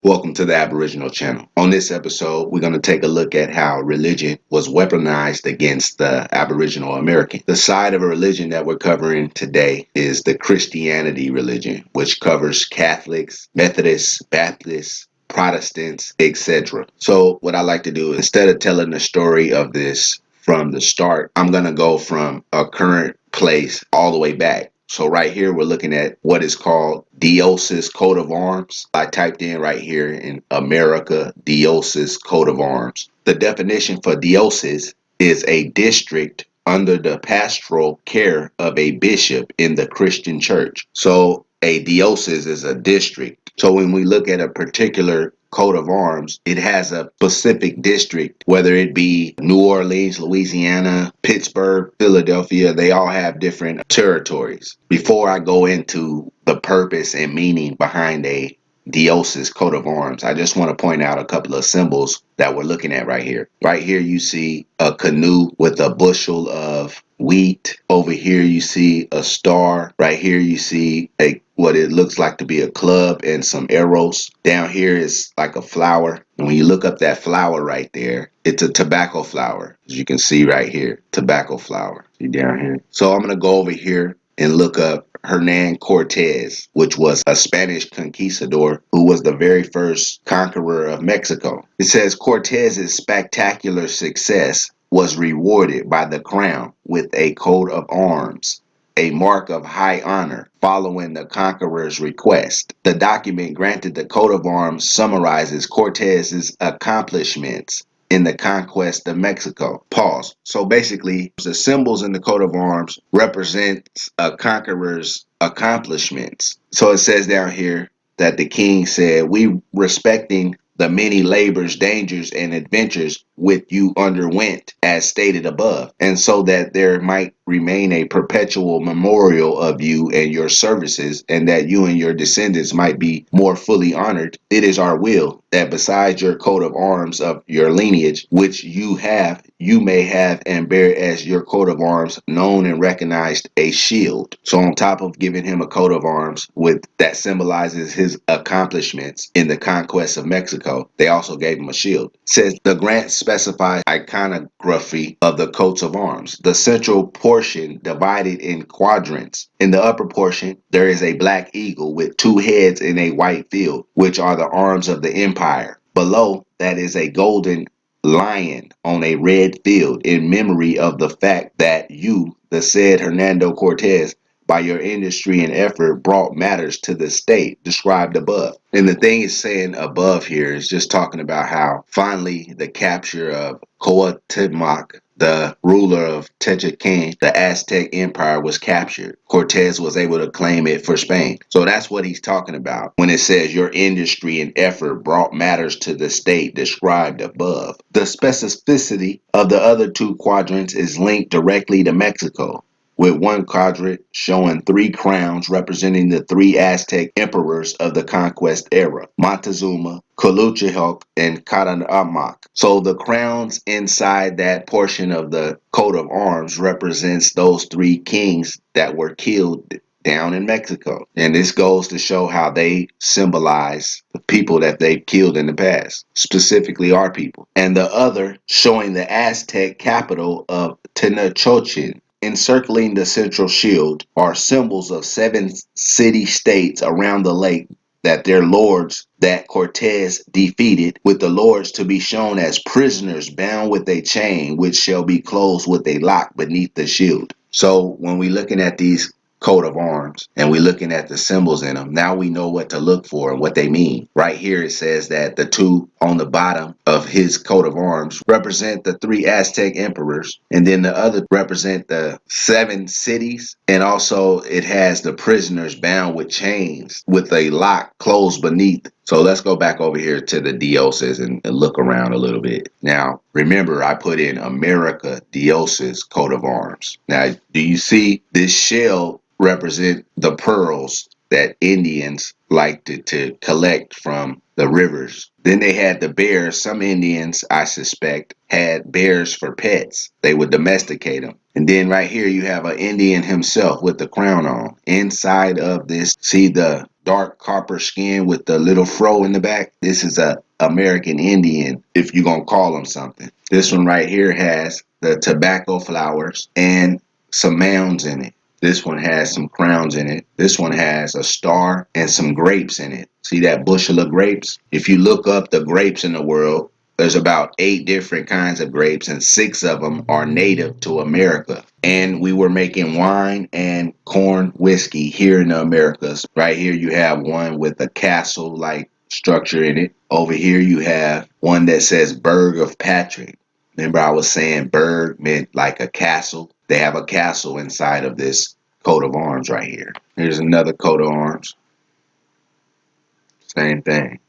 Welcome to the Aboriginal channel. On this episode, we're going to take a look at how religion was weaponized against the Aboriginal American. The side of a religion that we're covering today is the Christianity religion, which covers Catholics, Methodists, Baptists, Protestants, etc. So what I like to do, instead of telling the story of this from the start, I'm going to go from a current place all the way back. So right here, we're looking at what is called Diosis coat of arms. I typed in right here in America, Diosis coat of arms. The definition for Diosis is a district under the pastoral care of a bishop in the Christian church. So a diocese is a district. So when we look at a particular coat of arms, it has a specific district, whether it be New Orleans, Louisiana, Pittsburgh, Philadelphia, they all have different territories. Before I go into the purpose and meaning behind a Diosis coat of arms, I just want to point out a couple of symbols that we're looking at right here. Right here, you see a canoe with a bushel of wheat. Over here, you see a star. Right here, you see what it looks like to be a club and some arrows. Down here is like a flower. And when you look up that flower right there, it's a tobacco flower. As you can see right here, tobacco flower. See down here. So I'm going to go over here and look up Hernan Cortez, which was a Spanish conquistador who was the very first conqueror of Mexico. It says Cortez's spectacular success was rewarded by the crown with a coat of arms, a mark of high honor following the conqueror's request. The document granted the coat of arms summarizes Cortez's accomplishments in the conquest of Mexico. Pause. So basically, the symbols in the coat of arms represents a conqueror's accomplishments. So it says down here that the king said, "We respecting the many labors, dangers, and adventures which you underwent, as stated above, and so that there might remain a perpetual memorial of you and your services, and that you and your descendants might be more fully honored, it is our will that besides your coat of arms of your lineage, which you have, you may have and bear as your coat of arms known and recognized a shield." So on top of giving him a coat of arms with that symbolizes his accomplishments in the conquest of Mexico, they also gave him a shield. It says the grant specifies iconography of the coats of arms. The central portion divided in quadrants. In the upper portion, there is a black eagle with two heads in a white field, which are the arms of the empire. Below that is a golden lion on a red field in memory of the fact that you, the said Hernando Cortez, by your industry and effort brought matters to the state described above. And the thing is saying above here is just talking about how finally the capture of Coatemac, the ruler of Techican, the Aztec Empire, was captured. Cortez was able to claim it for Spain. So that's what he's talking about when it says your industry and effort brought matters to the state described above. The specificity of the other two quadrants is linked directly to Mexico, with one quadrant showing three crowns representing the three Aztec emperors of the conquest era: Montezuma, Coluchihulk, and Caranac. So the crowns inside that portion of the coat of arms represents those three kings that were killed down in Mexico. And this goes to show how they symbolize the people that they've killed in the past, specifically our people. And the other showing the Aztec capital of Tenochtitlan. Encircling the central shield are symbols of seven city-states around the lake that their lords that Cortez defeated, with the lords to be shown as prisoners bound with a chain, which shall be closed with a lock beneath the shield. So when we're looking at these coat of arms and we're looking at the symbols in them, now we know what to look for and what they mean. Right here it says that the two on the bottom of his coat of arms represent the three Aztec emperors, and then the other represent the seven cities, and also it has the prisoners bound with chains with a lock closed beneath. So let's go back over here to the Dioses and look around a little bit. Now, remember, I put in America Dioses coat of arms. Now, do you see this shell represent the pearls that Indians liked to collect from the rivers. Then they had the bears. Some Indians, I suspect, had bears for pets. They would domesticate them. And then right here you have an Indian himself with the crown on. Inside of this, see the dark copper skin with the little fro in the back? This is a American Indian, if you're going to call him something. This one right here has the tobacco flowers and some mounds in it. This one has some crowns in it. This one has a star and some grapes in it. See that bushel of grapes? If you look up the grapes in the world, there's about 8 different kinds of grapes, and 6 of them are native to America. And we were making wine and corn whiskey here in the Americas. Right here you have one with a castle-like structure in it. Over here you have one that says Burg of Patrick. Remember I was saying Burg meant like a castle? They have a castle inside of this coat of arms right here. Here's another coat of arms. Same thing.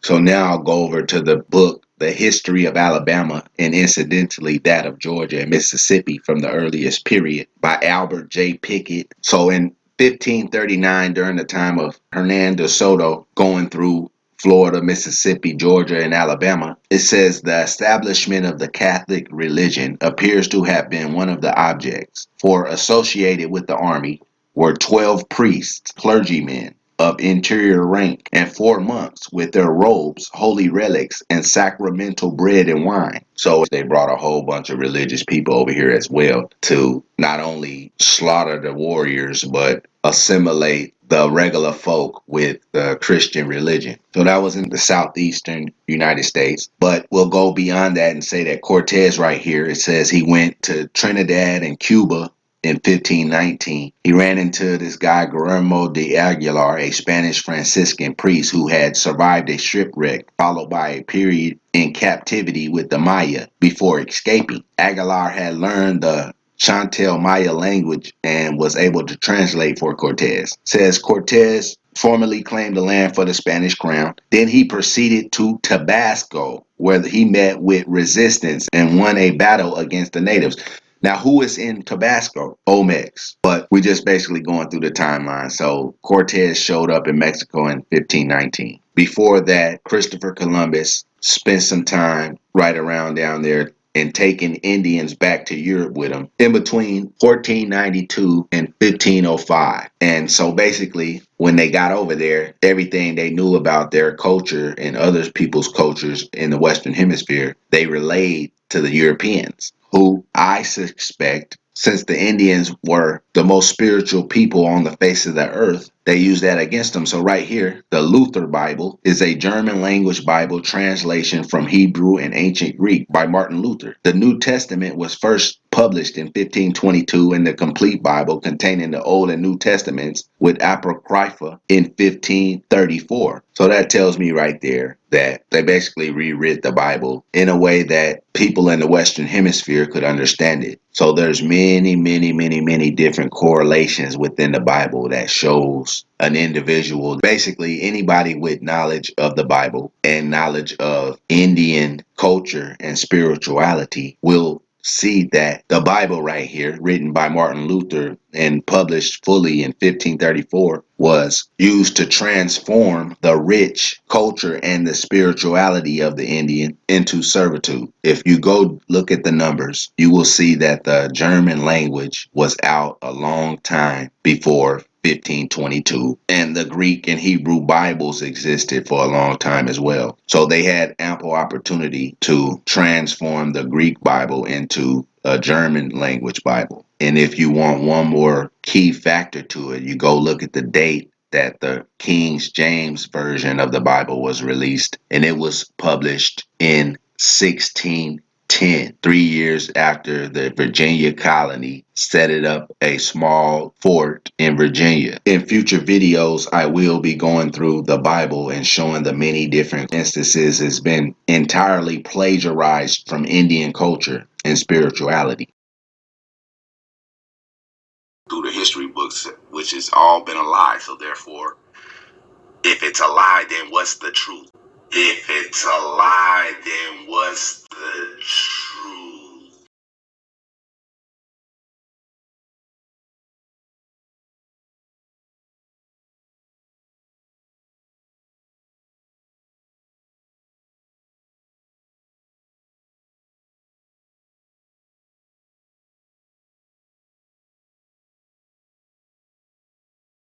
So now I'll go over to the book, The History of Alabama, and incidentally that of Georgia and Mississippi from the earliest period by Albert J. Pickett. So in 1539, during the time of Hernan de Soto going through Florida, Mississippi, Georgia, and Alabama, it says the establishment of the Catholic religion appears to have been one of the objects, for associated with the army were 12 priests, clergymen, of interior rank, and 4 monks with their robes, holy relics, and sacramental bread and wine. So they brought a whole bunch of religious people over here as well to not only slaughter the warriors, but assimilate the regular folk with the Christian religion. So that was in the southeastern United States. But we'll go beyond that and say that Cortez right here, it says he went to Trinidad and Cuba in 1519. He ran into this guy, Guillermo de Aguilar, a Spanish Franciscan priest who had survived a shipwreck, followed by a period in captivity with the Maya before escaping. Aguilar had learned the Chantel Maya language and was able to translate for Cortez. Says Cortez formally claimed the land for the Spanish crown. Then he proceeded to Tabasco, where he met with resistance and won a battle against the natives. Now, who is in Tabasco? Olmecs. But we're just basically going through the timeline. So Cortez showed up in Mexico in 1519. Before that, Christopher Columbus spent some time right around down there and taking Indians back to Europe with him in between 1492 and 1505. And so basically, when they got over there, everything they knew about their culture and other people's cultures in the Western Hemisphere, they relayed to the Europeans, who I suspect, since the Indians were the most spiritual people on the face of the earth, they used that against them. So right here, the Luther Bible is a German language Bible translation from Hebrew and ancient Greek by Martin Luther. The New Testament was first published in 1522 in the complete Bible containing the Old and New Testaments with Apocrypha in 1534. So that tells me right there that they basically rewrit the Bible in a way that people in the Western Hemisphere could understand it. So there's many different correlations within the Bible that shows an individual, basically anybody with knowledge of the Bible and knowledge of Indian culture and spirituality will see that the Bible right here, written by Martin Luther and published fully in 1534, was used to transform the rich culture and the spirituality of the Indian into servitude. If you go look at the numbers, you will see that the German language was out a long time before 1522, and the Greek and Hebrew Bibles existed for a long time as well. So they had ample opportunity to transform the Greek Bible into a German language Bible. And if you want one more key factor to it, you go look at the date that the King James version of the Bible was released, and it was published in 1610, 3 years after the Virginia colony set it up a small fort in Virginia. In future videos, I will be going through the Bible and showing the many different instances it's been entirely plagiarized from Indian culture and spirituality. Through the history books, which has all been a lie. So therefore, if it's a lie, then what's the truth? If it's a lie, then what's the truth?